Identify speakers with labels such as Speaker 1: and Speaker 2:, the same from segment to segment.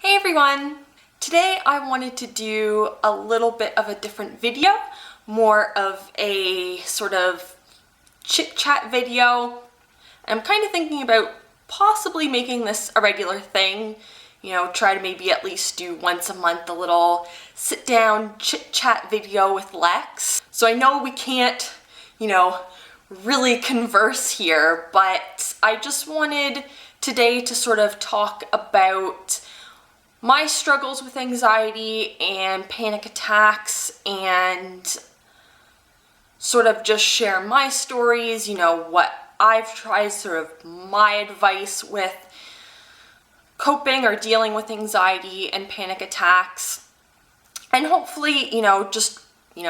Speaker 1: Hey everyone! Today I wanted to do a little bit of a different video, more of a sort of chit chat video. I'm kind of thinking about possibly making this a regular thing, try to maybe at least do once a month a little sit down chit chat video with Lex. So I know we can't, really converse here, but I just wanted today to sort of talk about my struggles with anxiety and panic attacks and sort of just share my stories, what I've tried, sort of my advice with coping or dealing with anxiety and panic attacks, and hopefully, just,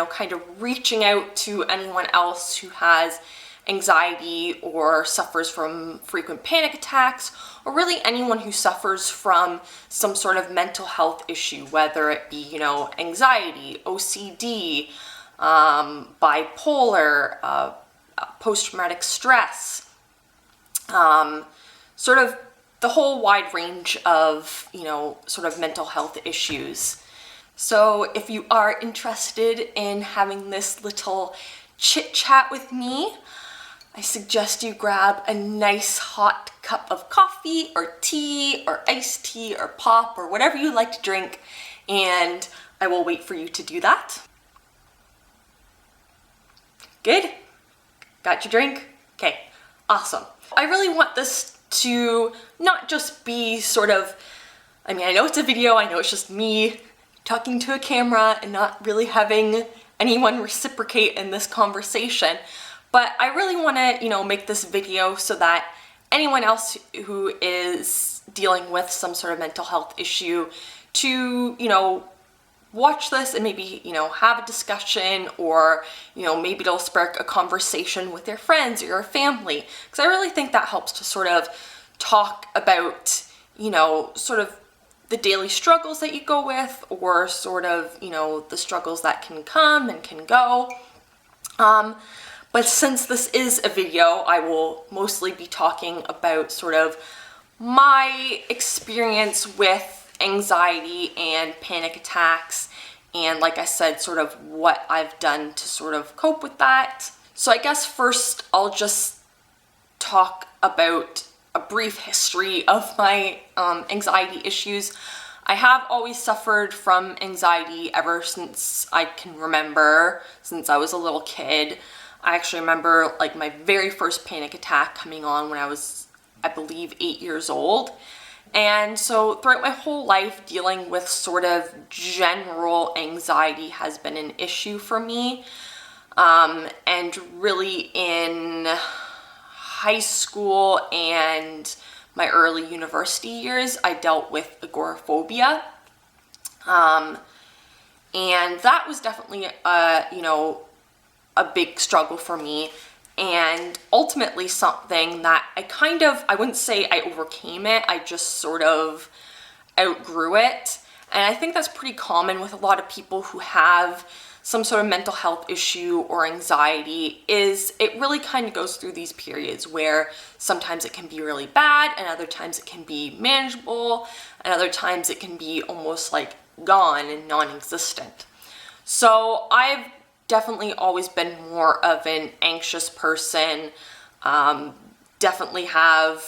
Speaker 1: kind of reaching out to anyone else who has anxiety or suffers from frequent panic attacks, or really anyone who suffers from some sort of mental health issue, whether it be, anxiety, OCD, bipolar, post-traumatic stress, sort of the whole wide range of, sort of mental health issues. So if you are interested in having this little chit chat with me, I suggest you grab a nice hot cup of coffee or tea or iced tea or pop or whatever you like to drink, and I will wait for you to do that. Good? Got your drink? Okay, awesome. I really want this to not just be sort of, I know it's a video, I know it's just me talking to a camera and not really having anyone reciprocate in this conversation, but I really want to, make this video so that anyone else who is dealing with some sort of mental health issue to, watch this and maybe, have a discussion, or, maybe it'll spark a conversation with your friends or your family. Because I really think that helps to sort of talk about, sort of the daily struggles that you go with, or sort of, the struggles that can come and can go. But since this is a video, I will mostly be talking about sort of my experience with anxiety and panic attacks, and like I said, sort of what I've done to sort of cope with that. So I guess first I'll just talk about a brief history of my anxiety issues. I have always suffered from anxiety ever since I can remember, since I was a little kid. I actually remember like my very first panic attack coming on when I was, I believe, 8 years old. And so throughout my whole life, dealing with sort of general anxiety has been an issue for me. And really in high school and my early university years, I dealt with agoraphobia. And that was definitely, a big struggle for me, and ultimately something that I wouldn't say I overcame it, I just sort of outgrew it. And I think that's pretty common with a lot of people who have some sort of mental health issue or anxiety, is it really kind of goes through these periods where sometimes it can be really bad, and other times it can be manageable, and other times it can be almost like gone and non-existent. So I've definitely always been more of an anxious person, definitely have,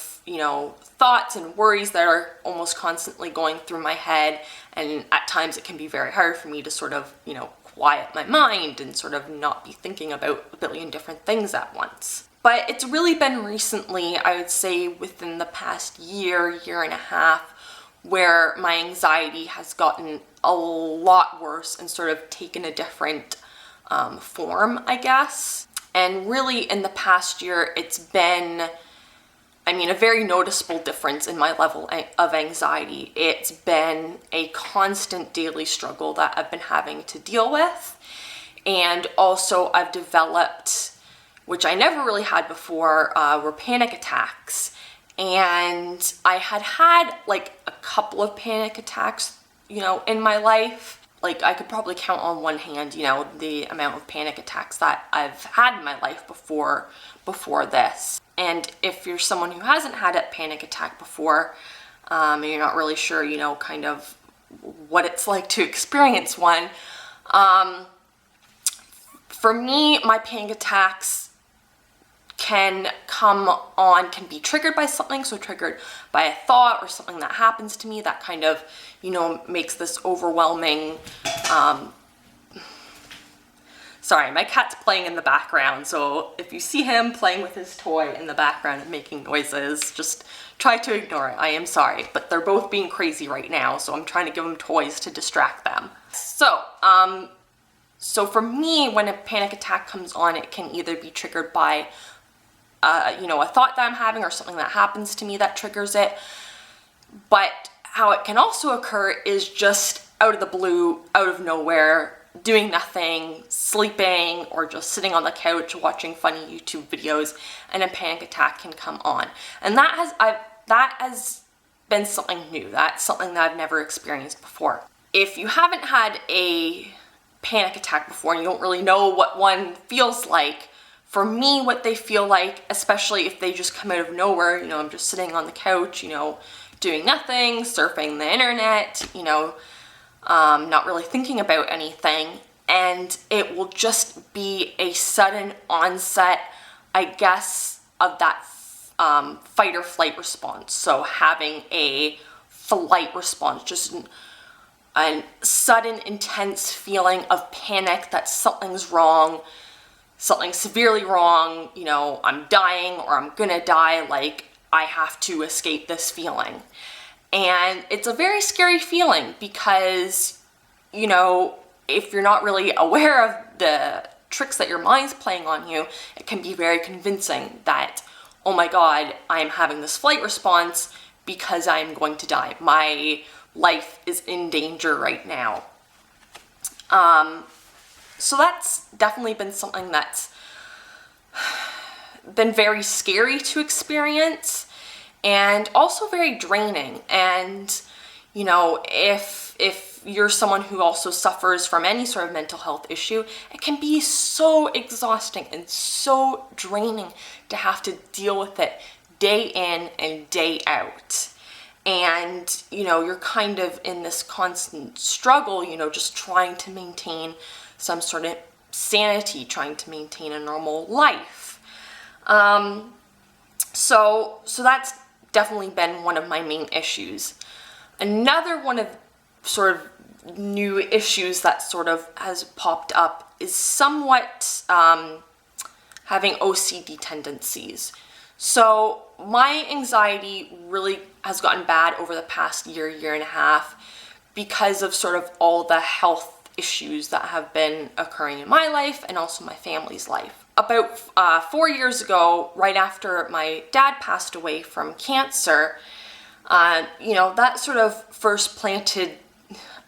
Speaker 1: thoughts and worries that are almost constantly going through my head, and at times it can be very hard for me to sort of, quiet my mind and sort of not be thinking about a billion different things at once. But it's really been recently, I would say within the past year and a half, where my anxiety has gotten a lot worse and sort of taken a different form, I guess. And really in the past year, it's been, a very noticeable difference in my level of anxiety. It's been a constant daily struggle that I've been having to deal with. And also I've developed, which I never really had before, were panic attacks. And I had like a couple of panic attacks, in my life. Like I could probably count on one hand, the amount of panic attacks that I've had in my life before this. And if you're someone who hasn't had a panic attack before, and you're not really sure, kind of what it's like to experience one. For me, my panic attacks can be triggered by something, so triggered by a thought or something that happens to me that kind of, makes this overwhelming, sorry, my cat's playing in the background, so if you see him playing with his toy in the background and making noises, just try to ignore it. I am sorry, but they're both being crazy right now, so I'm trying to give them toys to distract them. So for me, when a panic attack comes on, it can either be triggered by, a thought that I'm having or something that happens to me that triggers it. But how it can also occur is just out of the blue, out of nowhere, doing nothing, sleeping, or just sitting on the couch watching funny YouTube videos, and a panic attack can come on. And that has been something new. That's something that I've never experienced before. If you haven't had a panic attack before and you don't really know what one feels like, for me, what they feel like, especially if they just come out of nowhere, I'm just sitting on the couch, doing nothing, surfing the internet, not really thinking about anything, and it will just be a sudden onset, I guess, of that fight or flight response. So having a flight response, just a sudden intense feeling of panic that something's wrong, something severely wrong, I'm dying or I'm gonna die, like I have to escape this feeling. And it's a very scary feeling because, if you're not really aware of the tricks that your mind's playing on you, it can be very convincing that, oh my God, I'm having this flight response because I'm going to die. My life is in danger right now. So that's definitely been something that's been very scary to experience and also very draining. And, if you're someone who also suffers from any sort of mental health issue, it can be so exhausting and so draining to have to deal with it day in and day out. And, you're kind of in this constant struggle, just trying to maintain some sort of sanity, trying to maintain a normal life. So that's definitely been one of my main issues. Another one of sort of new issues that sort of has popped up is somewhat having OCD tendencies. So my anxiety really has gotten bad over the past year and a half because of sort of all the health issues that have been occurring in my life and also my family's life. About 4 years ago, right after my dad passed away from cancer, that sort of first planted,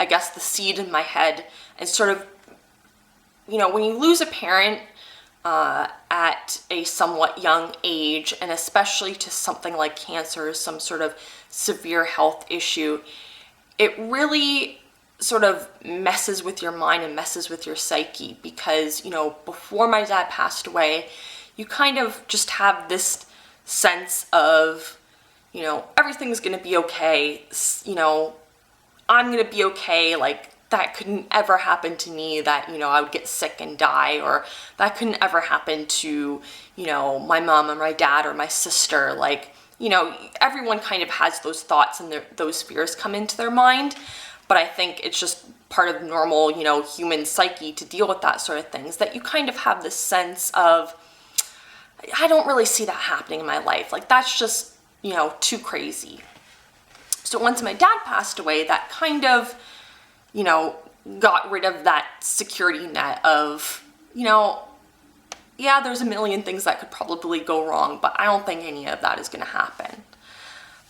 Speaker 1: I guess, the seed in my head and sort of, when you lose a parent at a somewhat young age, and especially to something like cancer, some sort of severe health issue, it really sort of messes with your mind and messes with your psyche because, before my dad passed away, you kind of just have this sense of, everything's gonna be okay, I'm gonna be okay, like, that couldn't ever happen to me, that, I would get sick and die, or that couldn't ever happen to, my mom or my dad or my sister, like, everyone kind of has those thoughts and those fears come into their mind. But I think it's just part of normal, human psyche to deal with that sort of things, that you kind of have this sense of, I don't really see that happening in my life. Like, that's just, too crazy. So once my dad passed away, that kind of, got rid of that security net of, yeah, there's a million things that could probably go wrong, but I don't think any of that is going to happen.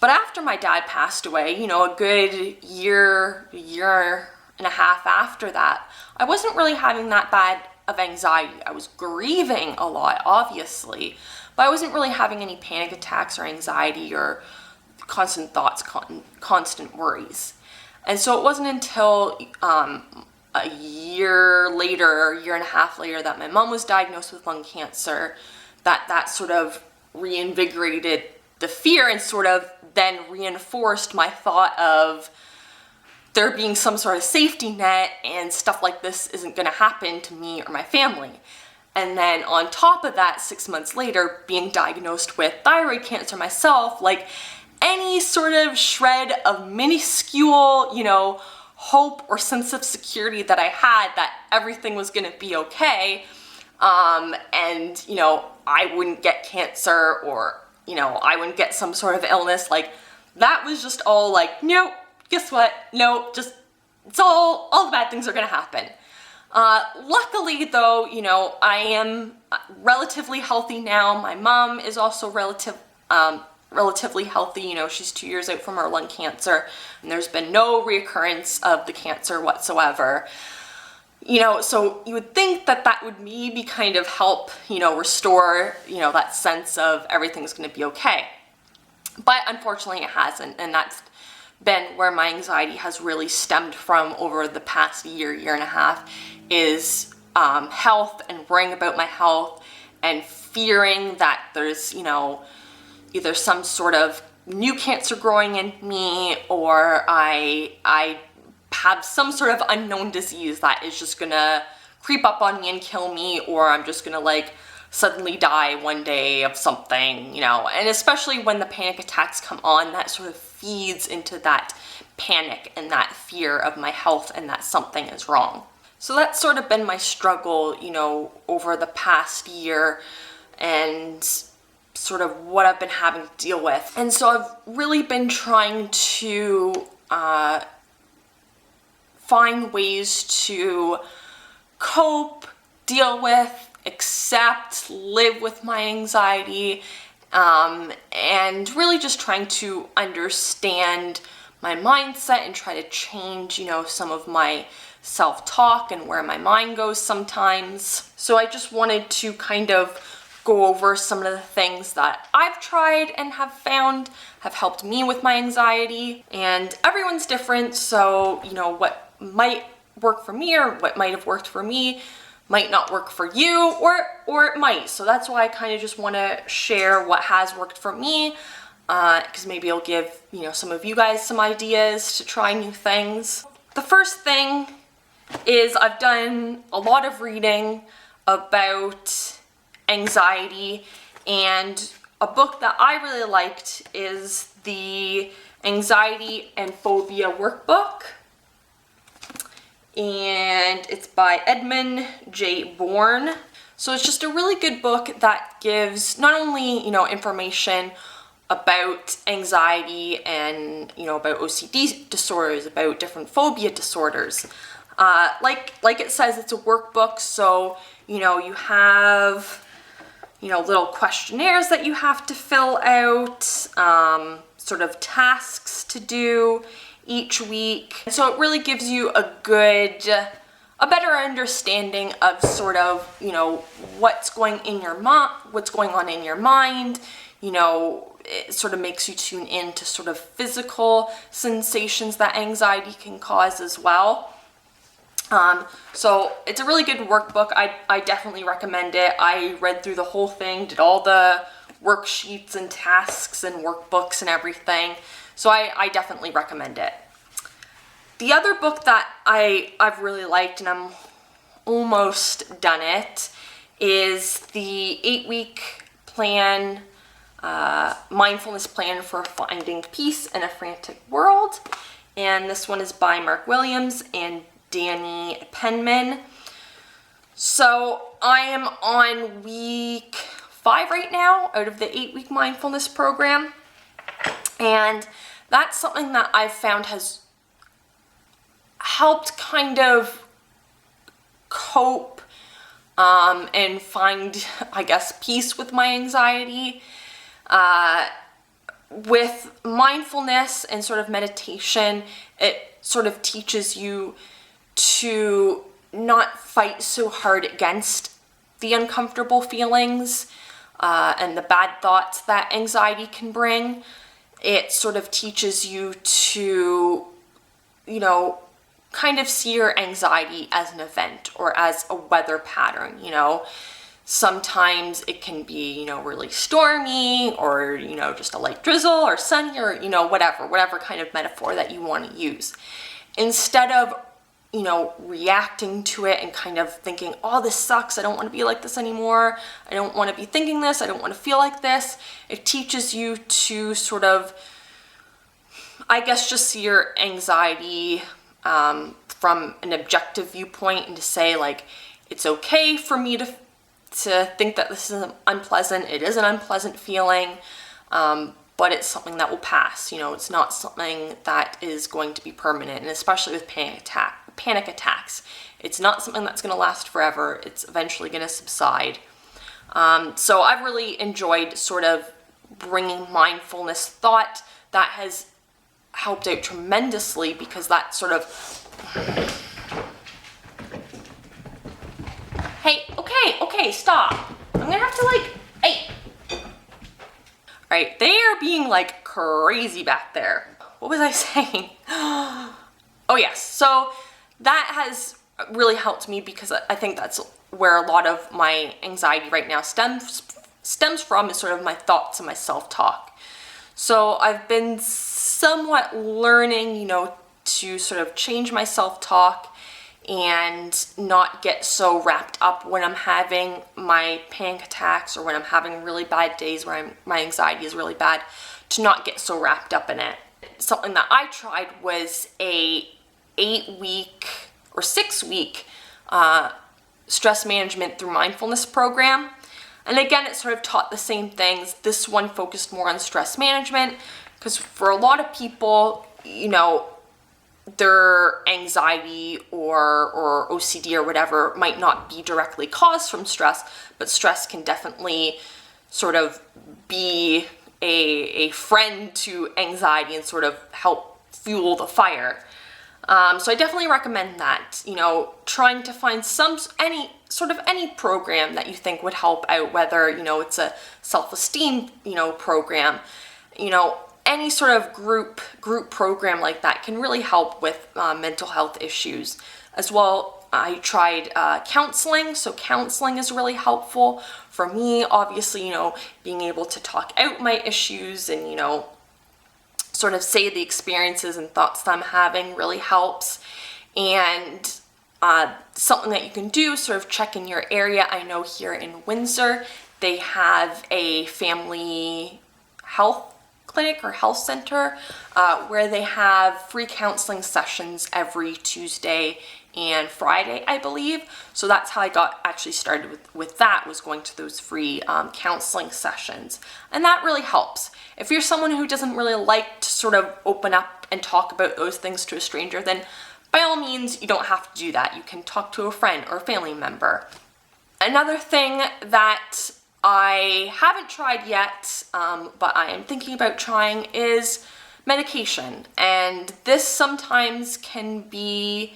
Speaker 1: But after my dad passed away, a good year and a half after that, I wasn't really having that bad of anxiety. I was grieving a lot, obviously, but I wasn't really having any panic attacks or anxiety or constant thoughts, constant worries. And so it wasn't until a year and a half later, that my mom was diagnosed with lung cancer, that sort of reinvigorated the fear and sort of then reinforced my thought of there being some sort of safety net and stuff like this isn't going to happen to me or my family. And then on top of that, 6 months later, being diagnosed with thyroid cancer myself, like any sort of shred of minuscule, hope or sense of security that I had that everything was going to be okay, and, I wouldn't get cancer or, I wouldn't get some sort of illness, like that was just all like, nope, guess what? No, just, it's all the bad things are going to happen. Luckily though, I am relatively healthy now. My mom is also relatively healthy. She's 2 years out from her lung cancer, and there's been no reoccurrence of the cancer whatsoever. So you would think that would maybe kind of help, restore, that sense of everything's going to be okay. But unfortunately it hasn't, and that's been where my anxiety has really stemmed from over the past year and a half, is health and worrying about my health and fearing that there's, either some sort of new cancer growing in me, or I have some sort of unknown disease that is just gonna creep up on me and kill me, or I'm just gonna like suddenly die one day of something, and especially when the panic attacks come on, that sort of feeds into that panic and that fear of my health and that something is wrong. So that's sort of been my struggle, over the past year, and sort of what I've been having to deal with. And so I've really been trying to find ways to cope, deal with, accept, live with my anxiety, and really just trying to understand my mindset and try to change, some of my self-talk and where my mind goes sometimes. So I just wanted to kind of go over some of the things that I've tried and have found have helped me with my anxiety. And everyone's different, so what might work for me or what might have worked for me might not work for you, or it might. So that's why I kind of just want to share what has worked for me, because maybe it'll give some of you guys some ideas to try new things. The first thing is I've done a lot of reading about anxiety, and a book that I really liked is the Anxiety and Phobia Workbook, and it's by Edmund J. Bourne. So it's just a really good book that gives not only, information about anxiety and, about OCD disorders, about different phobia disorders. Like it says, it's a workbook, so, you have, little questionnaires that you have to fill out, sort of tasks to do each week. So it really gives you a better understanding of sort of, what's going on in your mind. It sort of makes you tune in to sort of physical sensations that anxiety can cause as well. So it's a really good workbook. I definitely recommend it. I read through the whole thing, did all the worksheets and tasks and workbooks and everything. So I definitely recommend it. The other book that I've really liked, and I'm almost done it, is the 8-week plan, mindfulness plan for finding peace in a frantic world. And this one is by Mark Williams and Danny Penman. So I am on week 5 right now out of the 8-week mindfulness program. And that's something that I've found has helped kind of cope and find, I guess, peace with my anxiety. With mindfulness and sort of meditation, it sort of teaches you to not fight so hard against the uncomfortable feelings and the bad thoughts that anxiety can bring. It sort of teaches you to, kind of see your anxiety as an event or as a weather pattern, Sometimes it can be, you know, really stormy, or, you know, just a light drizzle or sunny, or, you know, whatever kind of metaphor that you want to use. Instead of, you know, reacting to it and kind of thinking, oh, this sucks, I don't want to be like this anymore, I don't want to be thinking this, I don't want to feel like this, it teaches you to sort of, I guess, just see your anxiety from an objective viewpoint, and to say, like, it's okay for me to think that this is unpleasant. It is an unpleasant feeling, but it's something that will pass. You know, it's not something that is going to be permanent, and especially with panic attacks, it's not something that's going to last forever. It's eventually going to subside. So I've really enjoyed sort of bringing mindfulness thought. That has helped out tremendously, because that sort of, hey, okay, stop. I'm gonna have to, like, hey. All right, they are being like crazy back there. What was I saying? Oh yes, so that has really helped me, because I think that's where a lot of my anxiety right now stems from, is sort of my thoughts and my self-talk. So I've been somewhat learning, you know, to sort of change my self-talk and not get so wrapped up when I'm having my panic attacks, or when I'm having really bad days where my anxiety is really bad, to not get so wrapped up in it. Something that I tried was a 8-week or 6-week stress management through mindfulness program. And again, it sort of taught the same things. This one focused more on stress management, because for a lot of people, you know, their anxiety or OCD or whatever might not be directly caused from stress, but stress can definitely sort of be a friend to anxiety and sort of help fuel the fire. So I definitely recommend that, you know, trying to find any program that you think would help out, whether, you know, it's a self-esteem, you know, program, you know, any sort of group program like that can really help with mental health issues. As well, I tried counseling, so counseling is really helpful for me. Obviously, you know, being able to talk out my issues and, you know, sort of say the experiences and thoughts that I'm having really helps. And something that you can do, sort of check in your area. I know here in Windsor, they have a family health clinic or health center where they have free counseling sessions every Tuesday and Friday, I believe. So that's how I got actually started with that, was going to those free counseling sessions. And that really helps. If you're someone who doesn't really like to sort of open up and talk about those things to a stranger, then by all means, you don't have to do that. You can talk to a friend or a family member. Another thing that I haven't tried yet, but I am thinking about trying, is medication. And this sometimes can be,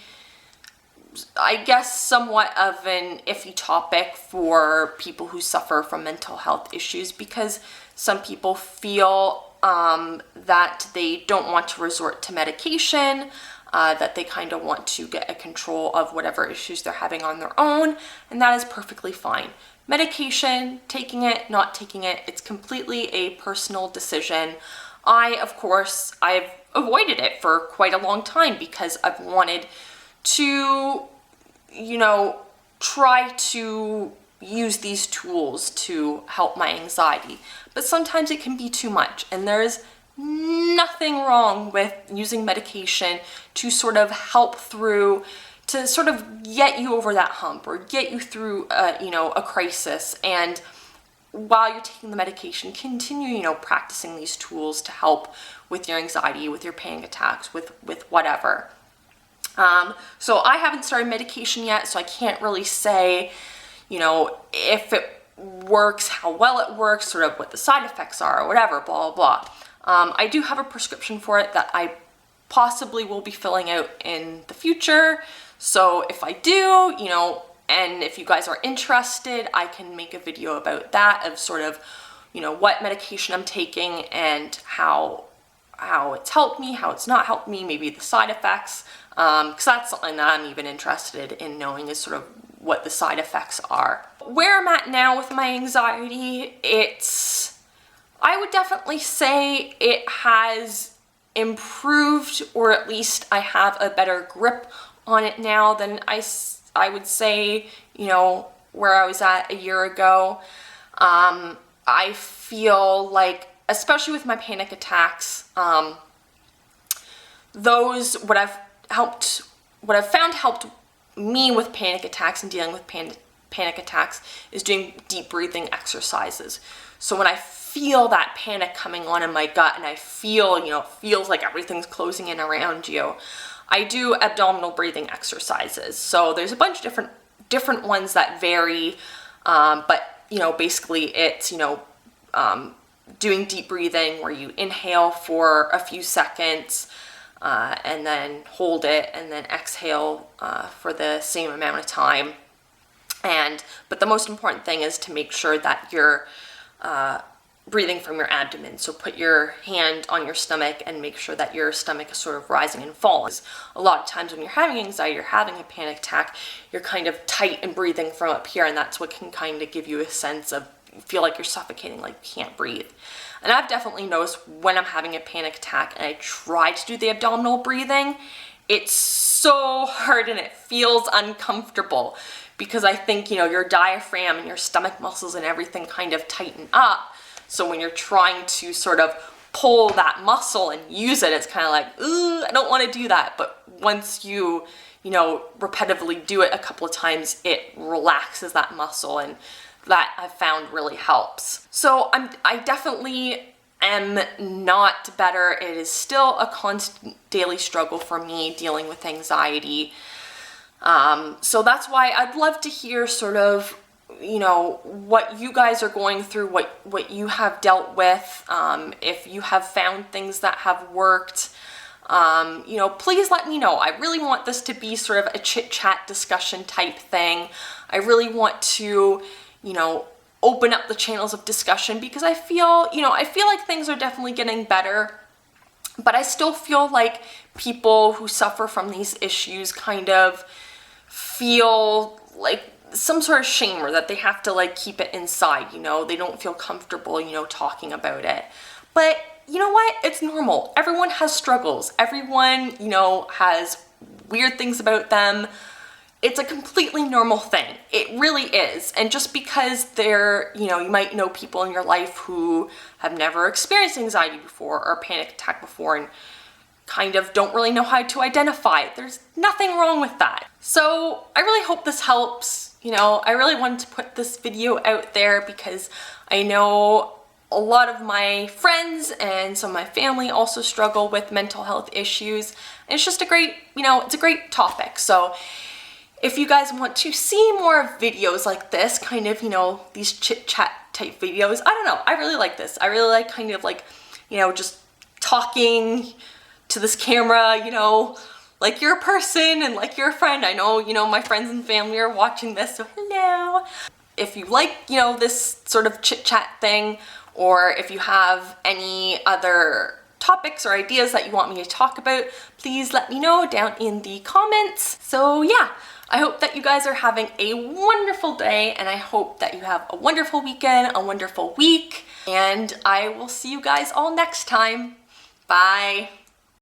Speaker 1: I guess, somewhat of an iffy topic for people who suffer from mental health issues, because some people feel that they don't want to resort to medication, that they kind of want to get a control of whatever issues they're having on their own, and that is perfectly fine. Medication, taking it, not taking it, it's completely a personal decision. I've avoided it for quite a long time, because I've wanted to, you know, try to use these tools to help my anxiety. But sometimes it can be too much, and there's nothing wrong with using medication to sort of help through, to sort of get you over that hump, or get you through a crisis. And while you're taking the medication, continue, you know, practicing these tools to help with your anxiety, with your panic attacks, with whatever. So I haven't started medication yet, so I can't really say, you know, if it works, how well it works, sort of what the side effects are, or whatever, blah, blah, blah. I do have a prescription for it that I possibly will be filling out in the future. So if I do, you know, and if you guys are interested, I can make a video about that, of sort of, you know, what medication I'm taking and how it's helped me, how it's not helped me, maybe the side effects, because that's something that I'm even interested in knowing, is sort of what the side effects are. where I'm at now with my anxiety, I would definitely say it has improved, or at least I have a better grip on it now than I would say, you know, where I was at a year ago. I feel like, especially with my panic attacks, what I've found helped me with panic attacks and dealing with panic attacks is doing deep breathing exercises. So when I feel that panic coming on in my gut and I feel, you know, it feels like everything's closing in around you, I do abdominal breathing exercises. So there's a bunch of different ones that vary, but, you know, basically it's, you know, doing deep breathing where you inhale for a few seconds, and then hold it, and then exhale for the same amount of time. But the most important thing is to make sure that you're breathing from your abdomen. So put your hand on your stomach and make sure that your stomach is sort of rising and falling. A lot of times when you're having anxiety, you're having a panic attack, you're kind of tight and breathing from up here, and that's what can kind of give you a sense of, feel like you're suffocating, like you can't breathe. And I've definitely noticed when I'm having a panic attack and I try to do the abdominal breathing, it's so hard and it feels uncomfortable because I think, you know, your diaphragm and your stomach muscles and everything kind of tighten up. So when you're trying to sort of pull that muscle and use it, it's kind of like, ooh, I don't want to do that. But once you know, repetitively do it a couple of times, it relaxes that muscle, and that I've found really helps. So I definitely am not better. It is still a constant daily struggle for me dealing with anxiety. So that's why I'd love to hear sort of, you know, what you guys are going through, what you have dealt with, if you have found things that have worked. You know, please let me know. I really want this to be sort of a chit chat discussion type thing. I really want to, you know, open up the channels of discussion because I feel like things are definitely getting better, but I still feel like people who suffer from these issues kind of feel like some sort of shame, or that they have to like keep it inside, you know, they don't feel comfortable, you know, talking about it. But you know what? It's normal. Everyone has struggles. Everyone, you know, has weird things about them. It's a completely normal thing. It really is. And just because you know, you might know people in your life who have never experienced anxiety before or a panic attack before and kind of don't really know how to identify it. There's nothing wrong with that. So I really hope this helps. You know, I really wanted to put this video out there because I know a lot of my friends and some of my family also struggle with mental health issues. And it's just a great, you know, it's a great topic. So if you guys want to see more videos like this, kind of, you know, these chit chat type videos, I don't know, I really like this. I really like kind of like, you know, just talking to this camera, you know, like you're a person and like you're a friend. I know, you know, my friends and family are watching this, so hello. If you like, you know, this sort of chit chat thing, or if you have any other topics or ideas that you want me to talk about, please let me know down in the comments. So yeah, I hope that you guys are having a wonderful day, and I hope that you have a wonderful weekend, a wonderful week, and I will see you guys all next time. Bye.